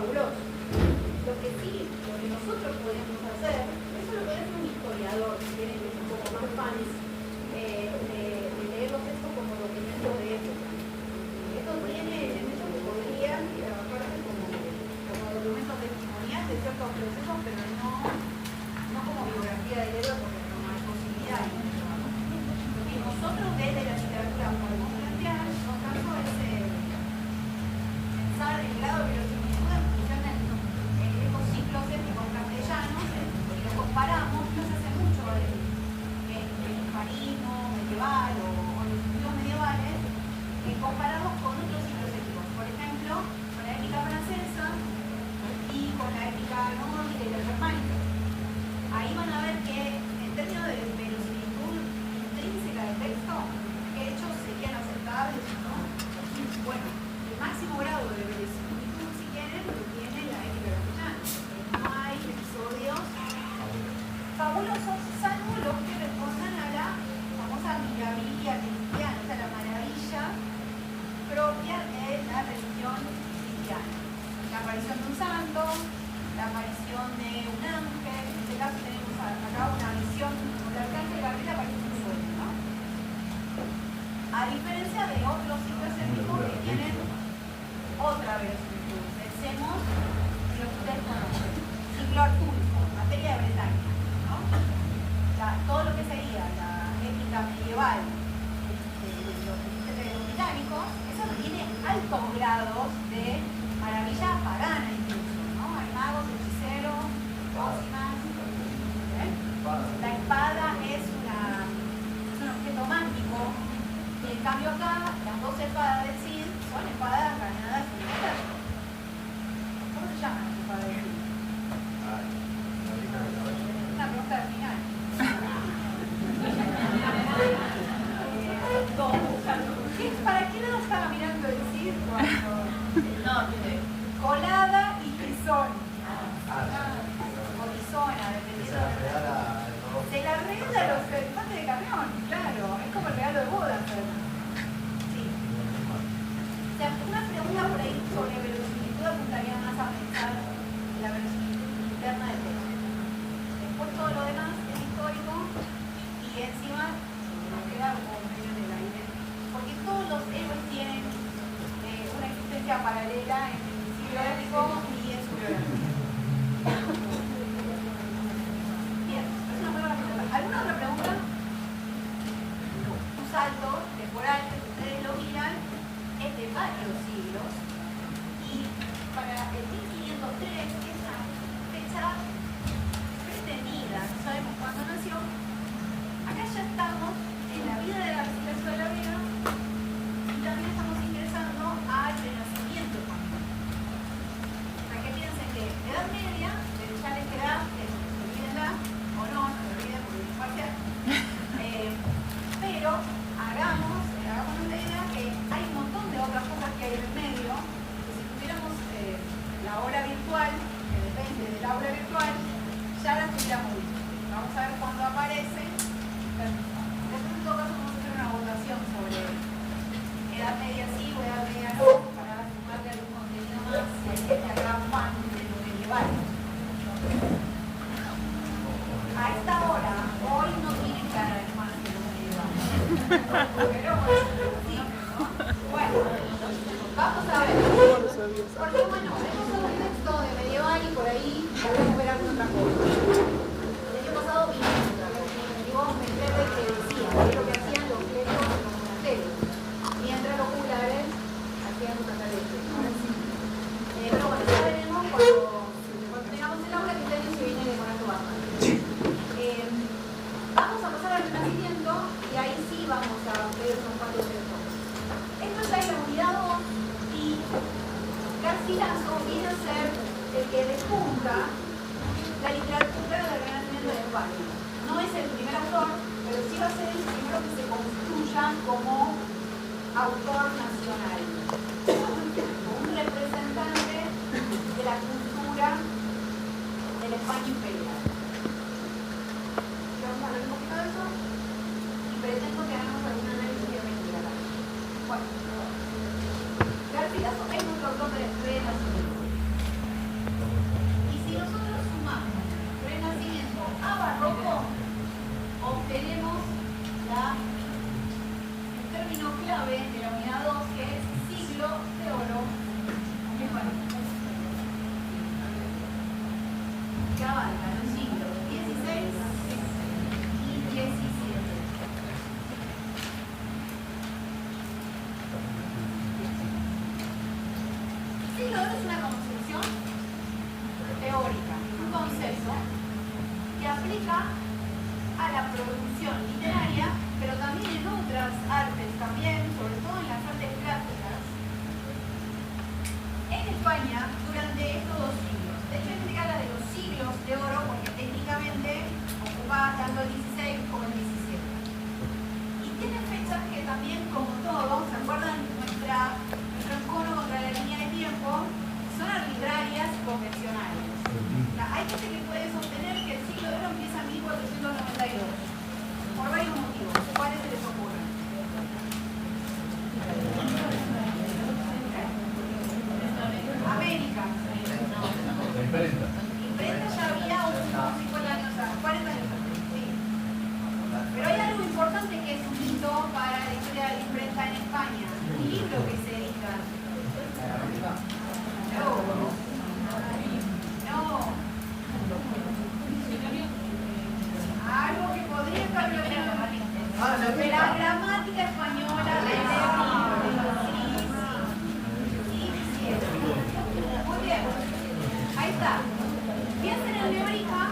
fabuloso. Lo que sí, lo que nosotros podemos hacer, eso lo puede hacer un historiador, que tiene que ser un poco más fans de leer los textos como documentos de época. Esto tiene elementos que podrían trabajarse como documentos testimoniales de ciertos procesos, pero no como biografía del héroe, porque no hay posibilidad. Lo que nosotros desde la literatura podemos plantear, en todo caso, es pensar el grado de verosimilitud en función de estos ciclos étnicos castellanos, y lo comparamos, no se hace mucho el hispanismo medieval o los estudios medievales, comparamos con otros ciclos étnicos. Por ejemplo, con la ética francesa y con la ética nórdica y la germánica. Ahí van a ver que en términos de verosimilitud intrínseca del texto, qué hechos serían aceptables o no. Bueno, el máximo grado de verosimilitud, si quieren, lo tiene la ética castellana. No hay episodios fabulosos, salvo los que respondan a la famosa mirabilia cristiana, o sea, la maravilla propia de la religión cristiana. La aparición de un santo, la aparición de un ángel, en este caso tenemos acá una visión como el arcángel Gabriel aparece en un sueño, ¿no? A diferencia de otros ciclos étnicos que tienen otra verosimilitud. Pensemos en lo que ustedes conocen, ciclo artúrico, materia de Bretaña, ¿no? Todo lo que sería la ética medieval de los británicos, eso tiene altos grados de maravilla pagana incluso, ¿no? Hay magos, hechiceros, pócimas. La espada es un objeto mágico, y en cambio acá las dos espadas del Cid son espadas ganadas en Inglaterra. ¿Cómo se llaman las espadas del Cid? Una pregunta al final. ¿Para qué lado estaba mirando el Cid cuando? No, colada y tizón. O tizona, dependiendo. Se la regala a los elefantes de camión, claro. Es como el regalo de boda. Sí. O sea, una pregunta por ahí sobre verosimilitud apuntaría más a pensar en la verosimilitud interna del texto. Después todo lo demás es histórico y encima nos queda como medio en el aire. Porque todos los héroes tienen una existencia paralela en el siglo épico y en su biografía. Bien, es una buena pregunta. ¿Alguna otra pregunta? Un salto temporal que ustedes lo miran es de varios siglos y para el 1503 esa fecha pretendida, no sabemos cuándo nació, acá ya estamos en la vida de Garcilaso de la Vega y también estamos ingresando al Renacimiento español. O sea, que piensen que Edad Media, ya les queda, olvídenla, o no, se olviden porque es parcial. Pero hagamos la idea que hay un montón de otras cosas que hay en el medio, que si tuviéramos la hora virtual, que depende del aula virtual, ya las tuviéramos visto. Vamos a ver cuándo aparece. Después en todo caso vamos a hacer una votación sobre Edad Media sí o Edad Media no, para sumarle algún contenido más si hay gente acá fan de lo medieval. A esta hora, hoy no tienen cara de fan de lo medieval. Pero bueno, sí, ¿no? Bueno, vamos a ver. Porque bueno, hemos dado un texto de medieval y por ahí podemos ver alguna otra cosa. El año pasado vimos meter de que decía, que es lo que hacían los clérigos en los monasterios, mientras los juglares hacían un catalete. Pero bueno, ya veremos cuando tengamos el aula que este año se viene demorando bastante. Vamos a pasar al Renacimiento y ahí sí vamos a ver unos cuantos textos. Esto ya es la unidad 2 y Garcilaso viene a ser el que despunta la literatura del Renacimiento de España. No es el primer autor, pero sí va a ser el primero que se construya como autor nacional, como un representante de la cultura de la España imperial. Vamos a hablar un poquito de eso y pretendo que hagamos algún análisis de investigar. Bueno, Garcilaso es nuestro autor de Renacimiento. Y si nosotros sumamos Renacimiento a Barroco, obtenemos el término clave de la unidad 2, que es siglo de oro hispánico, que abarca los siglos XVI y XVII. Siglo de oro es una concepción teórica, un concepto que aplica a la producción literaria, pero también en otras artes, también, sobre todo en las artes plásticas, en España durante estos 2 siglos. De hecho, se habla de los siglos de oro porque técnicamente ocupa tanto el 16 como el 17. Y tiene fechas que también, como todo, ¿se acuerdan? Nuestro encono contra la línea de tiempo son arbitrarias y convencionales. Hay gente que puede sostener que el siglo de oro empieza en 1492, por varios motivos. ¿Cuáles se les ocurren? América. La imprenta. Imprenta ya había unos 50 años antes, 40 años antes, sí. Pero hay algo importante que es un hito para la historia de la imprenta en España. Un libro que se edita. Algo que podría estar relacionado. La gramática española de sí. Muy bien. Ahí está. Piensen en Lebrija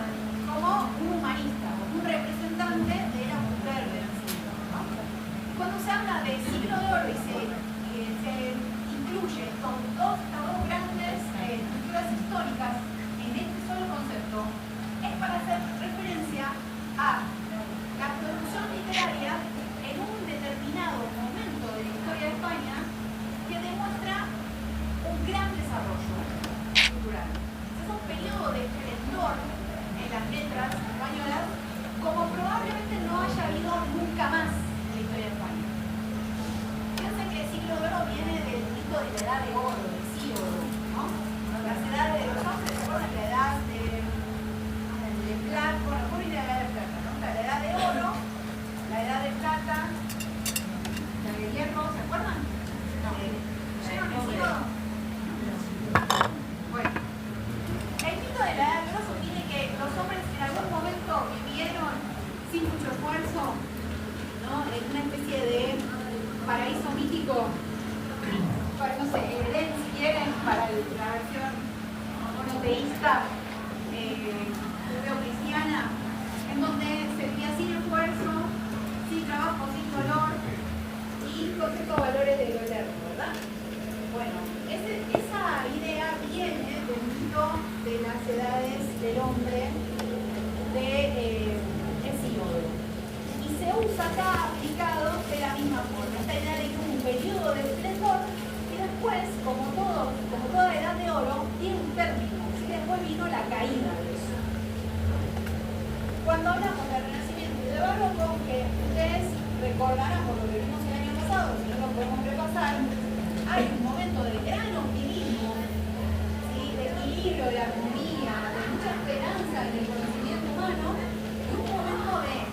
como un humanista, un representante de la mujer del siglo, ¿no? Cuando se habla de siglo de oro y se incluye estos dos grandes estructuras históricas en este solo concepto, es para hacer referencia a la producción literaria en un determinado momento de la historia de España que demuestra un gran desarrollo cultural. Es un periodo de esplendor en las letras españolas como probablemente no haya habido nunca más en la historia de España. Piensen que el siglo de oro viene del mito de la edad de oro, del siglo, ¿no? Las edades de los hombres, ¿se acuerdan? La edad de plata, bueno, ¿cómo viene la edad de plata? ¿No? La edad de oro, la edad de plata, la de hierro, ¿se acuerdan? No. ¿Llegaron el siglo? Bueno, el mito de la edad de oro sostiene que los hombres en algún momento vivieron sin mucho esfuerzo, ¿no? En una especie de paraíso mítico, para, no sé, el Edén, si quieren, para la versión monoteísta judeo-cristiana, en donde se vivía sin esfuerzo, sin trabajo, sin dolor y con ciertos valores del eterno, ¿verdad? Bueno, esa idea viene del mito de las edades del hombre de Hesíodo. Y se usa acá aplicado de la misma forma. Esta idea de que hubo un periodo de esplendor y después, como toda edad de oro, tiene un término. Así que después vino la caída de eso. Cuando hablamos del Renacimiento y de Barroco, que ustedes recordarán por lo que vimos el año pasado, si no lo podemos repasar, hay un momento de gran optimismo, ¿sí? De equilibrio, de armonía, de mucha esperanza en el conocimiento humano, y un momento de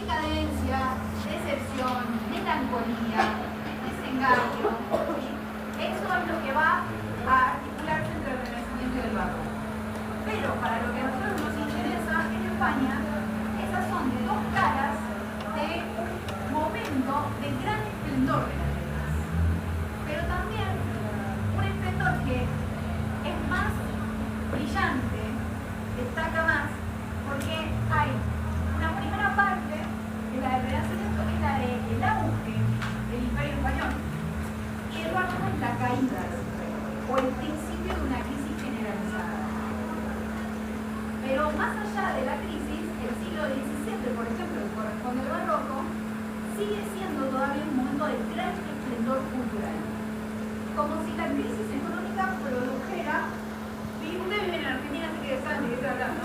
decadencia, decepción, melancolía, desengaño. ¿Sí? Eso es lo que va a articularse entre el Renacimiento y el Barroco. Pero para lo que a nosotros nos interesa en España, esas son de dos caras de un momento de gran esplendor de las letras. Pero también un esplendor que es más brillante, destaca más, porque hay una primera parte, que es la del Renacimiento, que es la del auge del Imperio Español, y el Barroco es la caída del Imperio, o el principio de una crisis generalizada. Pero más allá de la crisis, el siglo XVII, por ejemplo, que corresponde al Barroco, sigue siendo todavía un momento de gran esplendor cultural. Como si la crisis económica produjera, y ustedes viven en Argentina, así que saben de qué estoy hablando,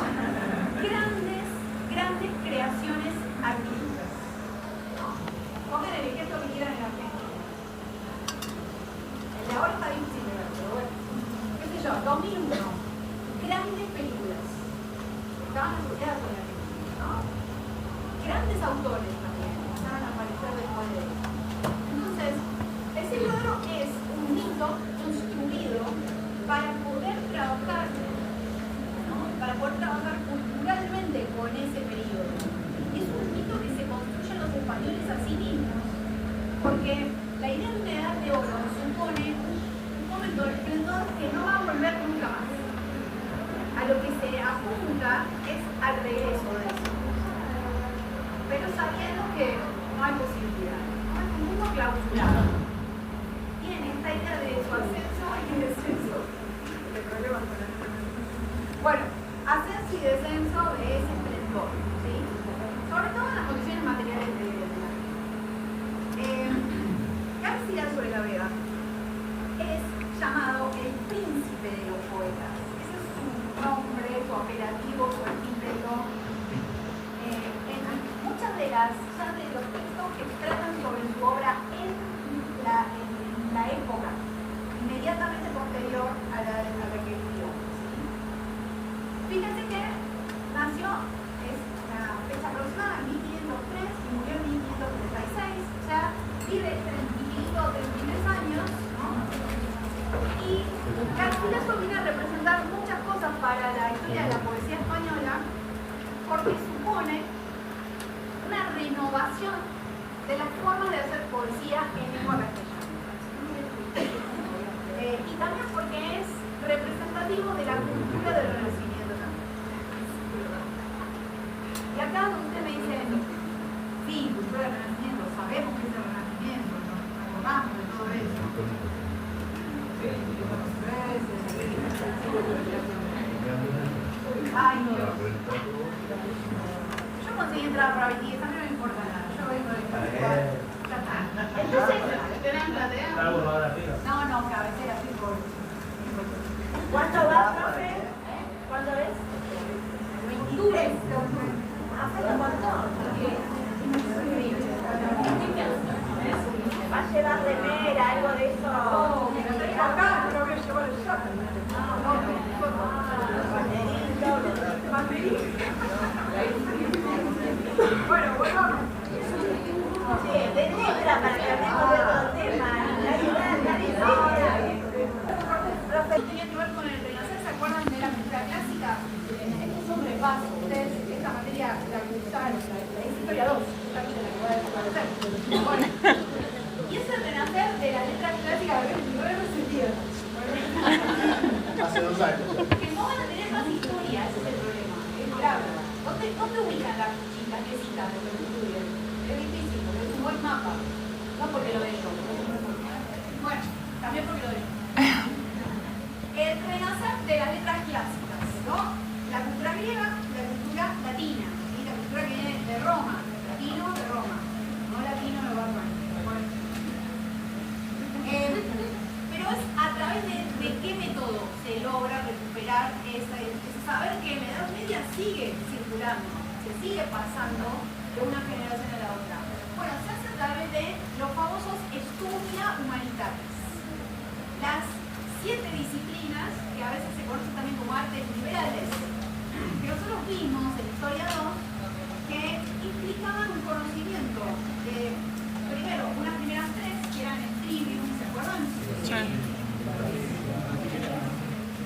grandes creaciones artísticas. Pongan el ejemplo que quieran en Argentina. El de ahora está difícil de ver, pero bueno. ¿Qué sé yo? 2001. autores también empezaron a aparecer después de eso. Entonces, el siglo de oro es un mito construido para poder trabajar, ¿no? Para poder trabajar culturalmente con ese periodo. Es un mito que se construyen los españoles a sí mismos, porque la idea de una edad de oro supone un momento de esplendor que no va a volver nunca más. A lo que se apunta es al regreso de eso. Pero sabiendo que no hay posibilidad, ¿no? Es un mundo clausurado. Tiene esta idea de su ascenso y descenso. Bueno, ascenso y descenso de ese esplendor, ¿sí? Sobre todo en las condiciones materiales de la vida. García sobre la Vega es llamado el príncipe de los poetas. Ese es su nombre, su apelativo, su epíteto. En muchas de los textos que tratan sobre su obra en la época inmediatamente posterior a la que vivió. Fíjense que nació, es una fecha aproximada, en 1503 y murió en 1536, o sea, vive 32 o 33 años, ¿no? Y Garcilaso viene a representar muchas cosas para la historia de la poesía española, porque supone una renovación de las formas de hacer poesía en lengua castellana. Y también porque es representativo de la cultura del Renacimiento también. Y acá usted me dice, sí, cultura del Renacimiento, sabemos que es el Renacimiento, nos acordamos de todo eso. Ay, Dios. Yo conseguí entrar para 20, a mí no me importa nada, yo vengo de Casual. Ya está. Entonces, ¿tenés platea? No, cabecera, sí, por... ¿Cuándo va, profe? ¿Cuándo es? Octubre. ¿Hace un montón? ¿Va a llevar remera, algo de eso? No, me lo traigo acá, pero voy a llevar el shopping. Bueno, volvamos. Sí, de letra, para que hablemos de otro tema. Tenía que ver con el Renacer, ¿se acuerdan de la cultura clásica? Esto es un repaso. Ustedes, esta materia la cursaron, la historia 2, la que voy a conocer. Bueno, y es el renacer de la letra clásica de 29 sentidos. Hace 2 años. Que no van a tener más historia, ese es el problema. Es grave. ¿Dónde ubican las piecitas de lo que estudian? Es difícil, porque es un buen mapa. No porque lo de yo. Bueno, también porque lo de yo. El renacer de las letras clásicas, ¿no? La cultura griega, la cultura latina, ¿sí? La cultura que viene de Roma, latino de Roma, no latino de Barbán. Pero es a través de qué método se logra recuperar ese saber que en la Edad Media sigue circulando, se sigue pasando de una generación a la otra. Bueno, se hace a través de los famosos Studia Humanitatis. Las 7 disciplinas, que a veces se conocen también como artes liberales, que nosotros vimos en Historia 2, que implicaban un conocimiento de, primero, unas primeras 3 que eran el trivium, ¿se acuerdan? Sí.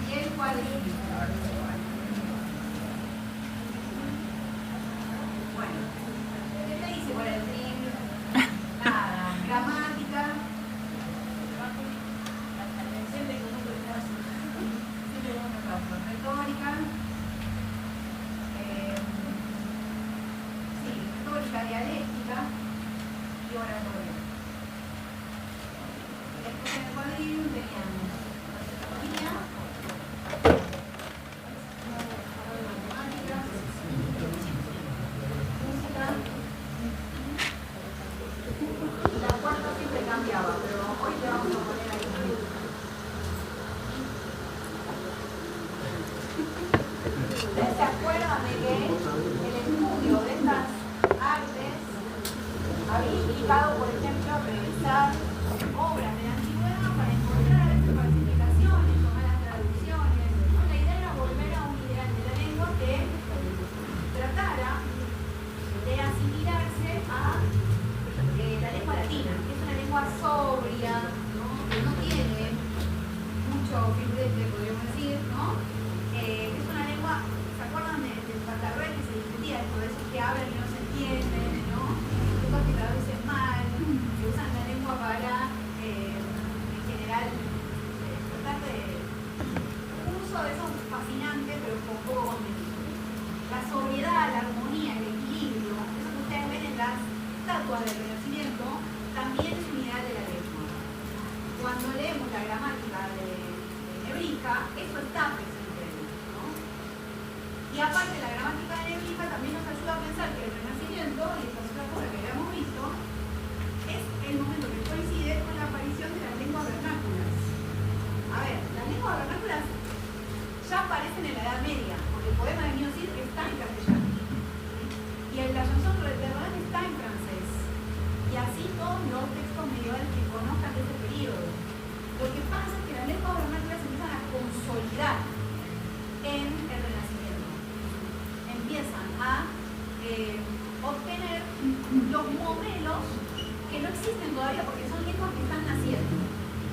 Y el quadrivium. Bueno, ¿qué te dice por el trivium? Nada, gramática. Retórica, retórica dialéctica y oratoria. Después en el cuadrivium teníamos filosofía, matemáticas, música. La cuarta siempre cambiaba, pero hoy le vamos a poner ahí. ¿Ustedes se acuerdan de que el estudio de estas artes había implicado, por ejemplo, revisar obras de la antigüedad para encontrar falsificaciones o malas traducciones? La idea era volver a un ideal de la lengua que tratara de asimilarse filtrete, podríamos decir, ¿no? Es una lengua, ¿se acuerdan del Patarrey que se discutía esto de esos que hablan y no se entienden, ¿no? Lenguas que traducen mal, que usan la lengua para, en general, tratar de un uso de eso fascinante, pero con poco contenido. La sobriedad, la armonía, el equilibrio, eso que ustedes ven en las estatuas del Renacimiento, también es unidad de la lengua. Cuando leemos la gramática de Nebrija, eso está presente ahí, ¿no? Y aparte, la gramática de Nebrija también nos ayuda a pensar que el Renacimiento, y esta es otra cosa que habíamos visto, es el momento que coincide con la aparición de las lenguas vernáculas. A ver, las lenguas vernáculas ya aparecen en la Edad Media, porque el poema de Nino Cid está en castellano. Y el La Chanson de Terran está en francés. Y así todos los textos medievales que conozcan de ese periodo. Lo que pasa es que las lenguas vernáculas empiezan a consolidar en el Renacimiento. Empiezan a obtener los modelos que no existen todavía porque son lenguas que están naciendo.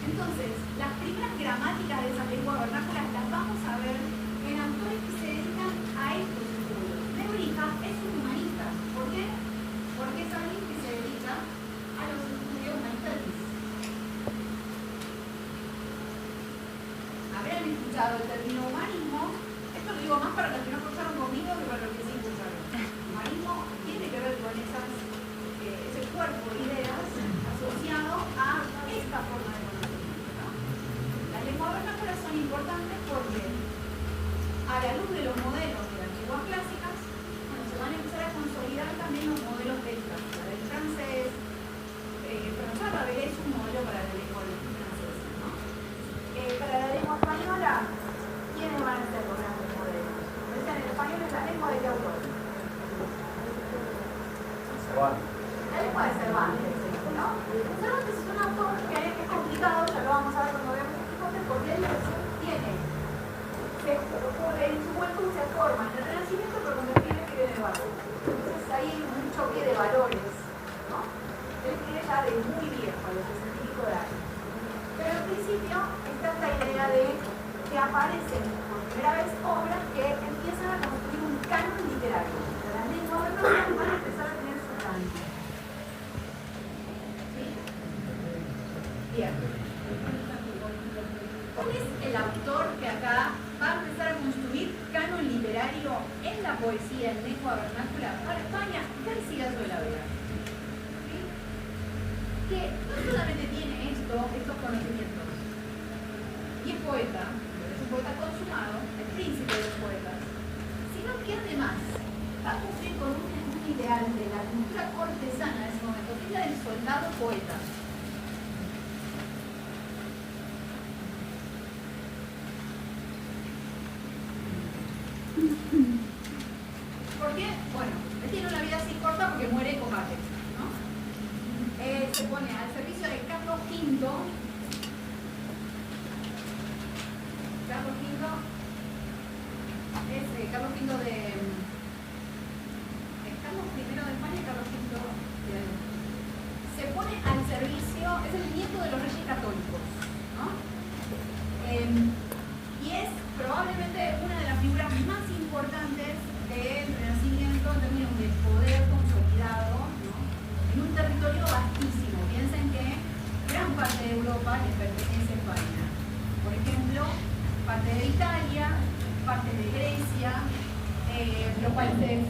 Entonces, las primeras gramáticas de esas lenguas vernáculas las vamos a ver en autores que se dedican a estos estudios. Nebrija es un humanista. ¿Por qué? Porque es alguien que se dedica a los estudios humanitarios. ¿Habrán escuchado el término humanismo? Esto lo digo más para los que no escucharon conmigo que para los que sí escucharon. Humanismo tiene que ver con ese cuerpo de ideas asociado a esta forma de conocimiento, ¿no? Las lenguas vernáculas son importantes porque, a la luz de los modelos de las lenguas clásicas, bueno, se van a empezar a consolidar también los modelos del francés. François Rabelais es un modelo para la lengua francesa, ¿no? Para la lengua española, ¿quiénes van a ser los grandes modelos? Decían, el español es la lengua de qué autor. La lengua de Cervantes, ¿no? Cervantes es un autor que es complicado, ya lo vamos a ver cuando veamos este corte, porque él tiene, en su juventud se forma en el Renacimiento, pero cuando escribe de valor. Entonces hay un choque de valores, ¿no? Él escribe ya de muy viejo, a los 60 y pico de años. Pero al principio está esta idea de que aparecen por primera vez obras que empiezan a construir un canon literario. Las lenguas vernáculas van a empezar a tener su canon. Bien. ¿Cuál es el autor que acá va a empezar a construir canon literario en la poesía en lengua vernácula para España? Garcilaso de la Vega. ¿Sí? Que no solamente tiene estos conocimientos, y es poeta, es un poeta consumado, el príncipe de los poetas, sino que además va a cumplir con un ideal de la cultura cortesana de ese momento, que es la del soldado poeta. ¿Por qué? Bueno, él tiene una vida así corta porque muere en combate, ¿no? Se pone al servicio de Carlos V. Carlos V es Carlos V de Carlos I de España y Carlos V se pone al servicio, es el nieto de los reyes católicos, ¿no? Y es probablemente una de las figuras más importantes del Renacimiento en términos de poder consolidado, ¿no? En un territorio vastísimo. Piensen que gran parte de Europa le pertenece a España. Por ejemplo, parte de Italia, parte de Grecia, los Países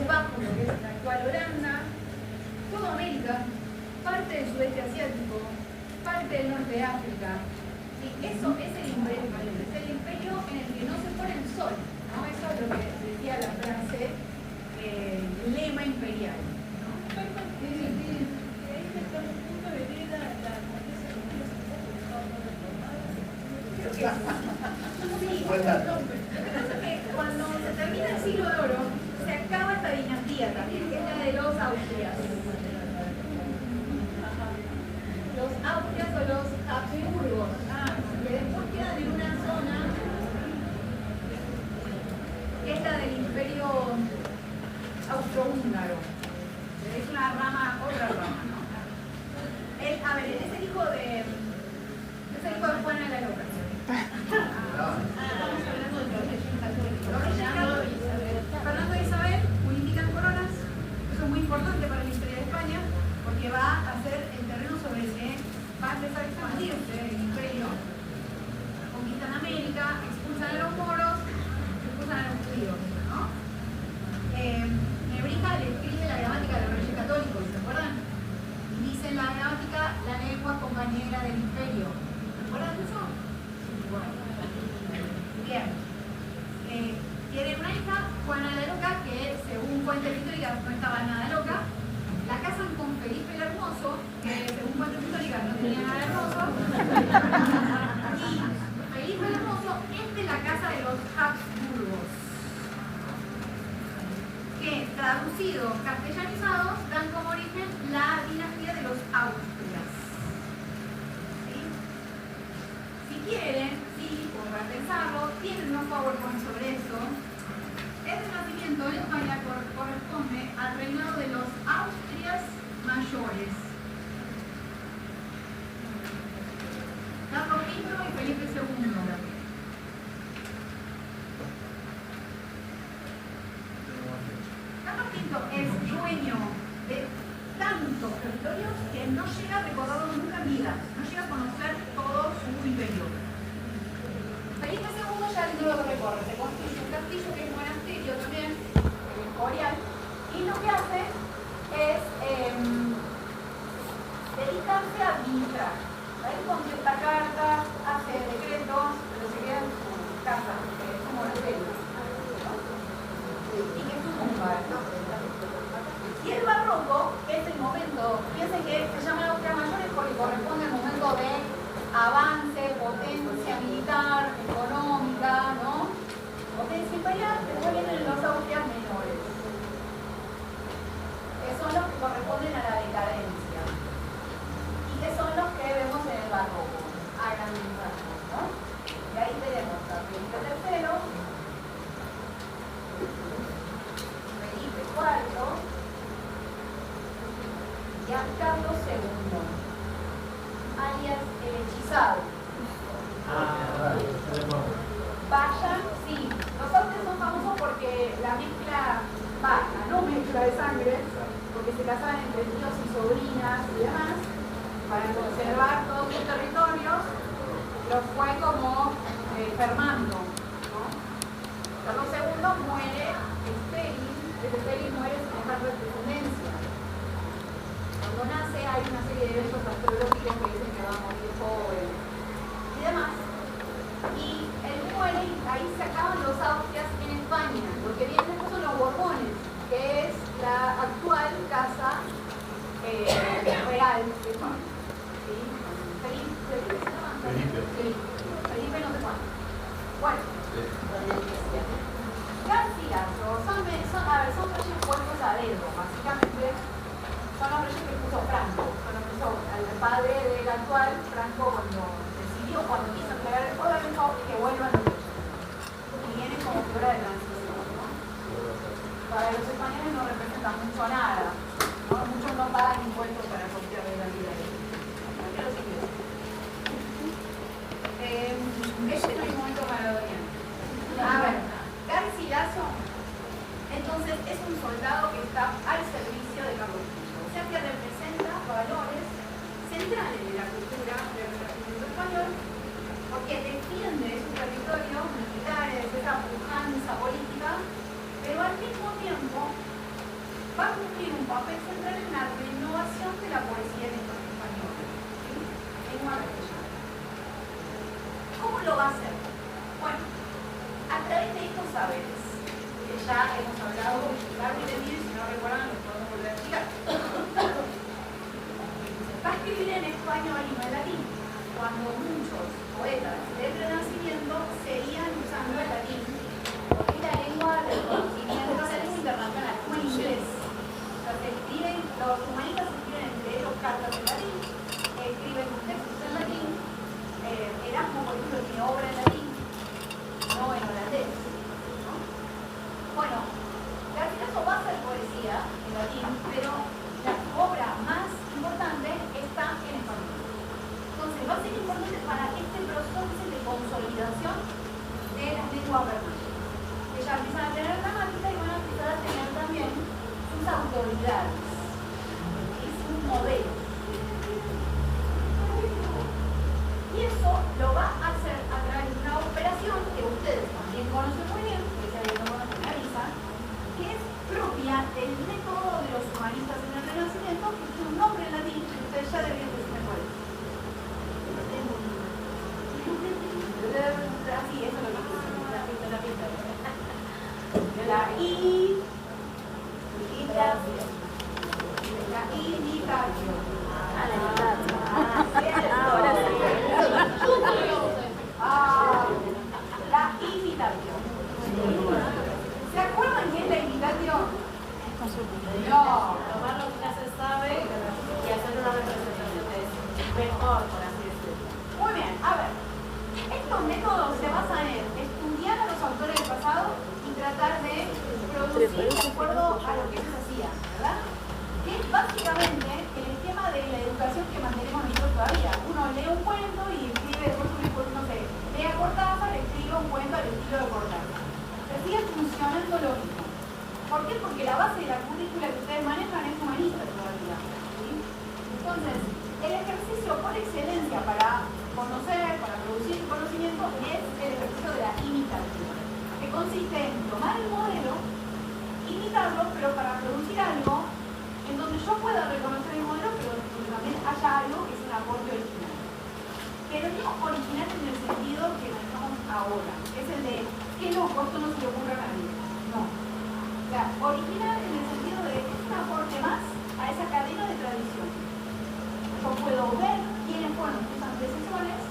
Bajos, lo que es la actual Holanda, toda América, parte del sudeste asiático, parte del norte de África. Y eso es el imperio en el que no se pone el sol, ¿no? Eso es lo que decía la frase, lema imperial, ¿no? Cuando se termina el siglo de oro, se acaba esta dinastía también, que es la de los Austrias. Los Austrias o los Habsburgos, que después quedan en una zona que es la del Imperio Austrohúngaro. Es una rama, otra rama, ¿no? Él es el hijo de Juana la Loca. Estamos hablando de los Reyes Católicos. Los Reyes Católicos, Fernando y Isabel unifican coronas. Eso es muy importante para la historia de España, porque va a ser el terreno sobre el que va a empezar a expandirse el imperio. Conquistan América, expulsan a los moros, expulsan a los judíos, ¿no? Nebrija le escribe la gramática de los Reyes Católicos, ¿se acuerdan? Y dice en la gramática la lengua compañera del imperio. ¿Se acuerdan de eso? Bueno. Bien. Tiene una hija, Juana la Loca, que según fuentes históricas no estaba nada loca. La casan con Felipe el Hermoso, que según fuentes históricas no tenía nada hermoso. Y Felipe el Hermoso es de la casa de los Habsburgos, que traducidos, castellanizados, dan como origen la dinastía de los Austrias. ¿Sí? Si quieren, sí, para pensarlo, tienen unos PowerPoint sobre eso. El renacimiento en España corresponde al reinado de los Austrias mayores. Carlos V y Felipe II. Carlos V es dueño de tantos territorios que no llega a recorrerlos nunca en vida, no llega a conocer todo su imperio. Felipe II ya no lo recorre, se construye un castillo que es monasterio también, el Escorial, y lo que hace es dedicarse a administrar. Él contesta cartas, hace decretos, pero se queda en su casa, que es un monasterio. Y que es un tumba, ¿no? Y el barroco, que es el momento, piensen que se llama Austrias mayores porque corresponde al momento de avance, potencia militar, económica, ¿no? Potencia imperial, después vienen los Austrias menores, que son los que corresponden a la decadencia y que son los que vemos en el barroco, a grandes rasgos, ¿no? Y ahí tenemos a Felipe III, Felipe IV y a Carlos II, alias el hechizado. Vayan, sí, los Austrias son famosos porque la mezcla vaca, no mezcla de sangre, porque se casaban entre tíos y sobrinas y demás, para conservar todos sus territorios, los fue como fermando, ¿no? Carlos II muere estéril, muere sin dejar descendencia. Cuando nace hay una serie de eventos astrológicos que dicen que va a morir joven y demás. Y él muere y ahí se acaban los Austrias en España. Lo que viene después son los Borbones, que es la actual casa real de España. ¿Sí? Felipe no sé cuánto. Bueno. Garcilaso, son reyes puestos a dedo, básicamente. Son los reyes que puso Franco, son los que puso el padre del actual Franco cuando quiso entregar el poder, dijo que vuelvan los reyes. Y viene como figura de transición, ¿no? Para los españoles no representa mucho nada, ¿no? Muchos no pagan impuestos para copiar de la vida. Porque los ingleses. Este no es un momento maradoniano. A ver, Garcilaso, entonces, es un soldado que está al servicio de Carlos V. O sea que representa valores centrales de la cultura del Renacimiento español, porque defiende su territorio militares, esa pujanza política, pero al mismo tiempo va a cumplir un papel central en la renovación de la poesía en español, ¿sí? En una castellana. ¿Cómo lo va a hacer? Bueno, a través de estos saberes, que ya hemos hablado largo y tendido, y si no recuerdan, los podemos volver a explicar. Va a escribir en español y no en latín, cuando muchos poetas del Renacimiento seguían usando el latín, porque es la lengua del conocimiento, la lengua internacional, como el inglés. O sea, los humanistas escriben entre ellos cartas en latín, escriben textos en latín, Erasmo, por ejemplo, tiene obra en latín, no en holandés, ¿no? Bueno, Garcilaso va a hacer poesía en latín, pero la obra más importante está en español. Entonces, va a ser importante para este proceso de consolidación de las lenguas vernáculas. Que ya empiezan a tener gramática y van a empezar a tener también sus autoridades. Es un modelo. Y eso lo va a hacer a través de una operación que ustedes también conocen muy bien, porque ya no conocen la visa, que es propia del método de los humanistas en el Renacimiento, que tiene un nombre en latín que ustedes ya deberían decirme cuál es. Así, eso es lo que dicen. La imitatio. Ahora sí. La imitación. ¿Se acuerdan qué es la imitación? No. Tomar lo que ya se sabe y hacer una representación de eso. Mejor, por así decirlo. Muy bien, a ver. Estos métodos se basan en estudiar a los autores del pasado y tratar de producir de acuerdo a lo que ellos hacían, ¿verdad? Que es básicamente el esquema de la educación que mantenemos nosotros todavía. Uno lee un cuento y escribe, después no sé, lee a Cortázar, escribe un cuento al estilo de Cortázar. Pero sigue funcionando lo mismo. ¿Por qué? Porque la base de la currícula que ustedes manejan es humanista todavía. ¿Sí? Entonces, el ejercicio por excelencia para conocer, para producir conocimiento, es el ejercicio de la imitación, que consiste en tomar el modelo, imitarlo, pero para producir algo en donde yo pueda reconocer el modelo, pero donde también haya algo que es un aporte original. Pero no original en el sentido que manejamos ahora, que es el de que loco, esto no se le ocurre a nadie. No. O sea, original en el sentido de que es un aporte más a esa cadena de tradición. Yo puedo ver quiénes fueron sus antecesores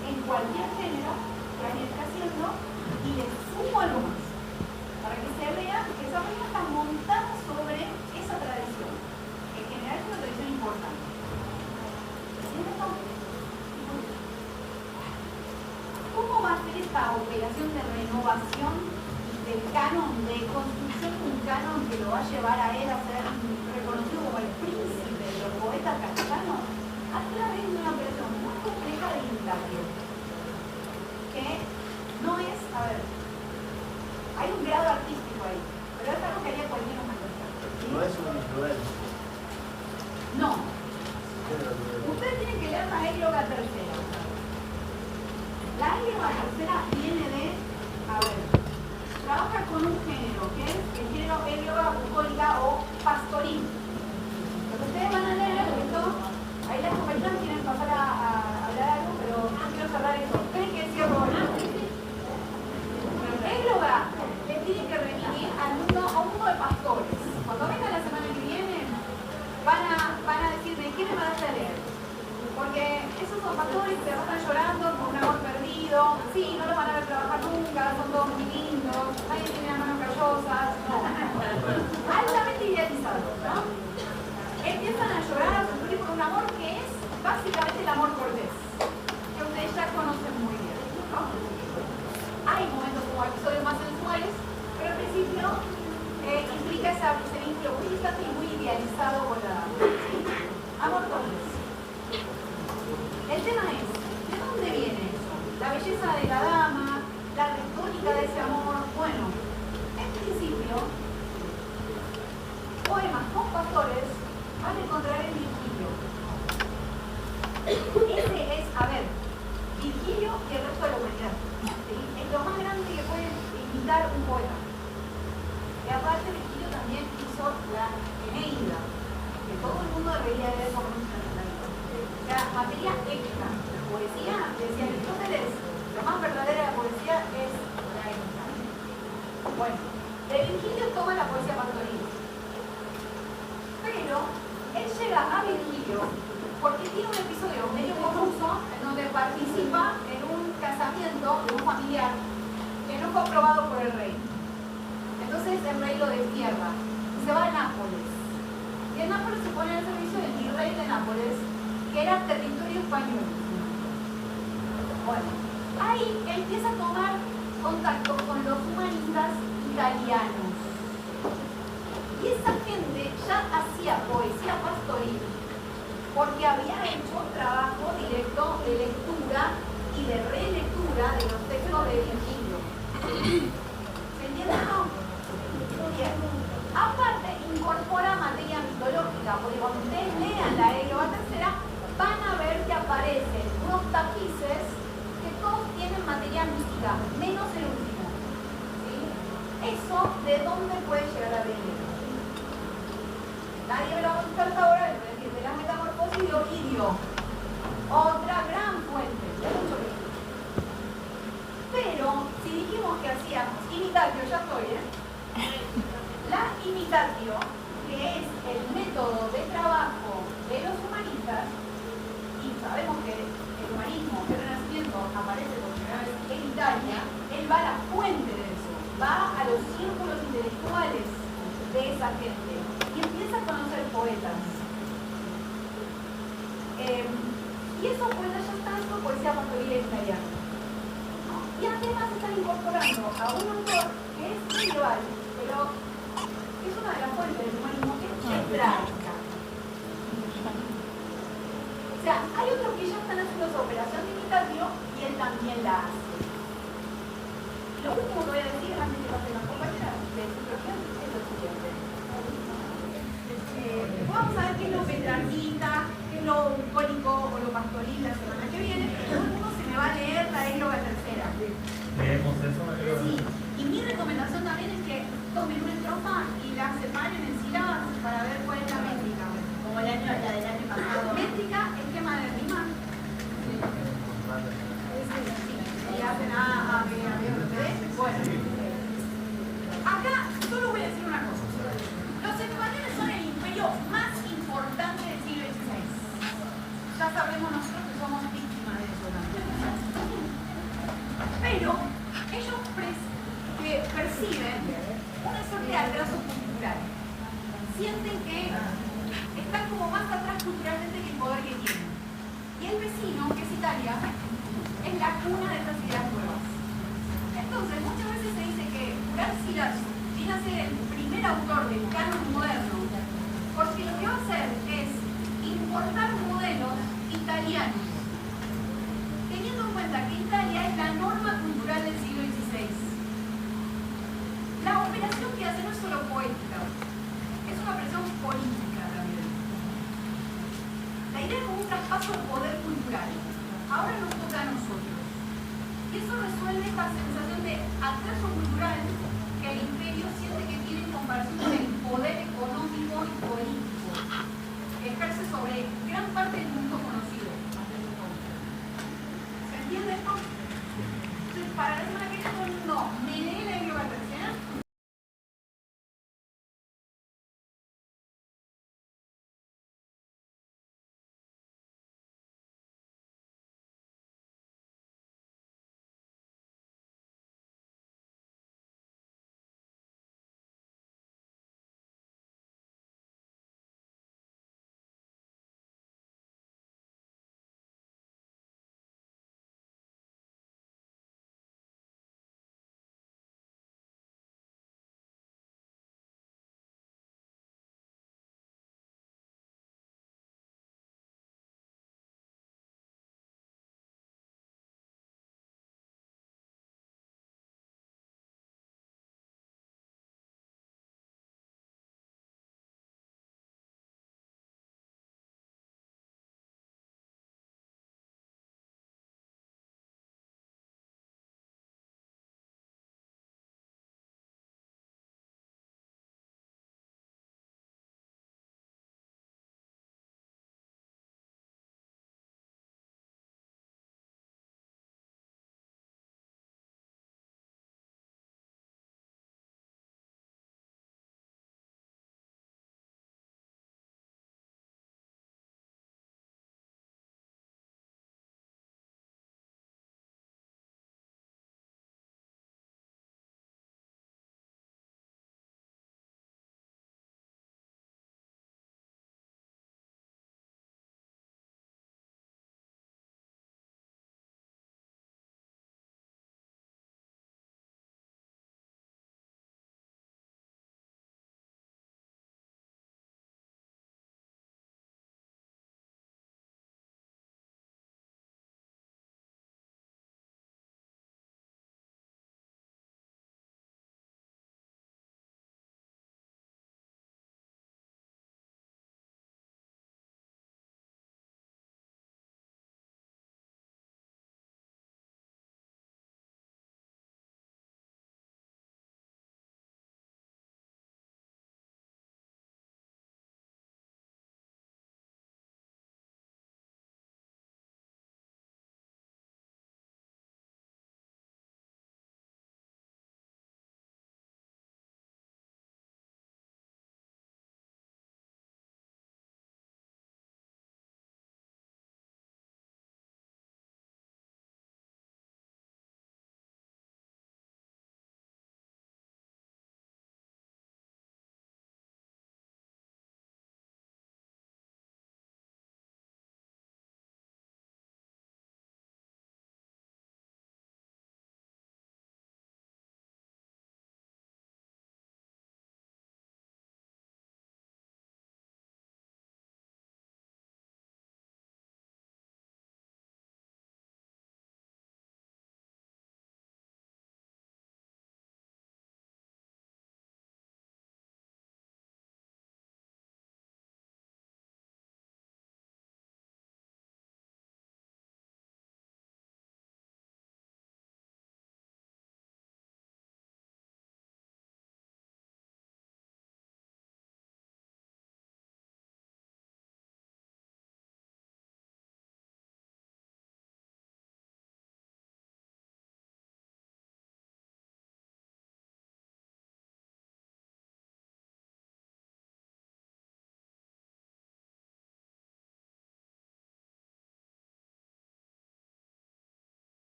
en cualquier género que alguien está haciendo y les sumo algo más para que se vea que esa regla está montada sobre esa tradición, que en general es una tradición importante. ¿Cómo va a ser esta operación de renovación del canon, de construcción de un canon que lo va a llevar a él a ser reconocido como el príncipe de los poetas castellanos? A través de una operación muy compleja de imitación, que no es, a ver, hay un grado artístico ahí, pero es algo que haría cualquier humanista. ¿Sí? No es un influencer. No. Ustedes tienen que leer la égloga tercera. La égloga tercera viene de, a ver, trabaja con un género, que es el género égloga bucólica o pastoril. Lo que ustedes van a leer, esto, ahí las compañeras quieren pasar a hablar algo, pero no quiero cerrar eso. ¿Creen que cierro ahora? Égloga le tiene que remitir a un mundo de pastores. Cuando vengan la semana que viene, van a decir de qué me van a leer. Porque esos son pastores que están llorando por un amor perdido. Sí, no los van a ver trabajar nunca, son todos muy lindos, nadie tiene las manos callosas. No. Altamente idealizados, ¿no? Empiezan a llorar, a sufrir por un amor que es básicamente el amor cortés, que ustedes ya conocen muy bien, ¿no? Hay momentos como episodios más sensuales, pero al principio implica ese vínculo muy distante y muy idealizado con la amor cortés. El tema es, ¿de dónde viene eso? La belleza de la dama, la retórica de ese amor. Bueno, en principio, poemas con pastores van a encontrar en Virgilio. Ese es, a ver, Virgilio y el resto de la humanidad. ¿Sí? Es lo más grande que puede imitar un poeta. Y aparte, Virgilio también hizo la Eneida, que todo el mundo debería leer por lo menos en la vida. O sea, materia épica. La poesía, decía Aristóteles, lo más verdadera de la poesía es la épica. Bueno, de Virgilio toma la poesía pastoril. Pero él llega a Virgilio porque tiene un episodio medio confuso en donde participa en un casamiento de un familiar que no fue aprobado por el rey. Entonces el rey lo destierra y se va a Nápoles. Y en Nápoles se pone al servicio del virrey de Nápoles, que era territorio español. Bueno, ahí empieza a tomar contacto con los humanistas italianos. Y esa gente ya hacía poesía pastoril porque había hecho trabajo directo de lectura y de relectura de Virgilio. ¿Se entiende o no? Bien. Aparte, incorpora materia mitológica, porque cuando ustedes lean la Éloga tercera, van a ver que aparecen unos tapices que todos tienen materia mística, menos el último. ¿Sí? Eso, ¿de dónde puede llegar a venir? Nadie me lo va a contestar hasta ahora, les voy a decir, de la metamorfosis de Ovidio. Otra gran fuente, de mucho que decir. Pero, si dijimos que hacíamos imitatio, ya estoy, La imitatio, que es el método de trabajo de los humanistas, y sabemos que el humanismo, el Renacimiento, aparece por primera vez en Italia, él va a la fuente de eso, va a los círculos intelectuales de esa gente y empieza a conocer poetas. Y esos poetas ya están en poesía pastoril italiana. ¿No? Y además están incorporando a un autor que es medieval, pero es una de las fuentes del humanismo que es hebraica. O sea, hay otros que ya están haciendo esa operación de imitatio y él también la hace. Lo último que voy a decir antes de que pasen las compañeras de situación es lo siguiente. Vamos a ver qué es lo petrarquita, qué es lo bucólico o lo pastoril la semana que viene, pero todo el mundo se me va a leer la Éloga tercera. Leemos eso, Sí, y mi recomendación también es que tomen una estrofa y la separen en sílabas para ver cuál es la métrica. Como la del año pasado. Métrica, esquema de rimar. Y hacen A, B, C, D. Bueno. Acá solo voy a decir una cosa. Los españoles son el imperio más importante del siglo XVI. Ya sabemos nosotros que somos víctimas de eso también. Pero ellos perciben una suerte de atraso cultural. Sienten que están como más atrás culturalmente que el poder que tienen. Y el vecino, que es Italia, es la cuna de estas ideas nuevas. Entonces, muchas veces se dice que Garcilaso viene a ser el primer autor del canon moderno, porque lo que va a hacer es importar modelos italianos, teniendo en cuenta que Italia es la norma cultural del siglo XVI. La operación que hace no es solo poética, es una operación política también. La idea es como un traspaso de poder cultural. Ahora nos toca a nosotros. Y eso resuelve esta sensación de atraso cultural que el imperio siente que tiene en comparación con el poder económico y político que ejerce sobre gran parte del mundo conocido.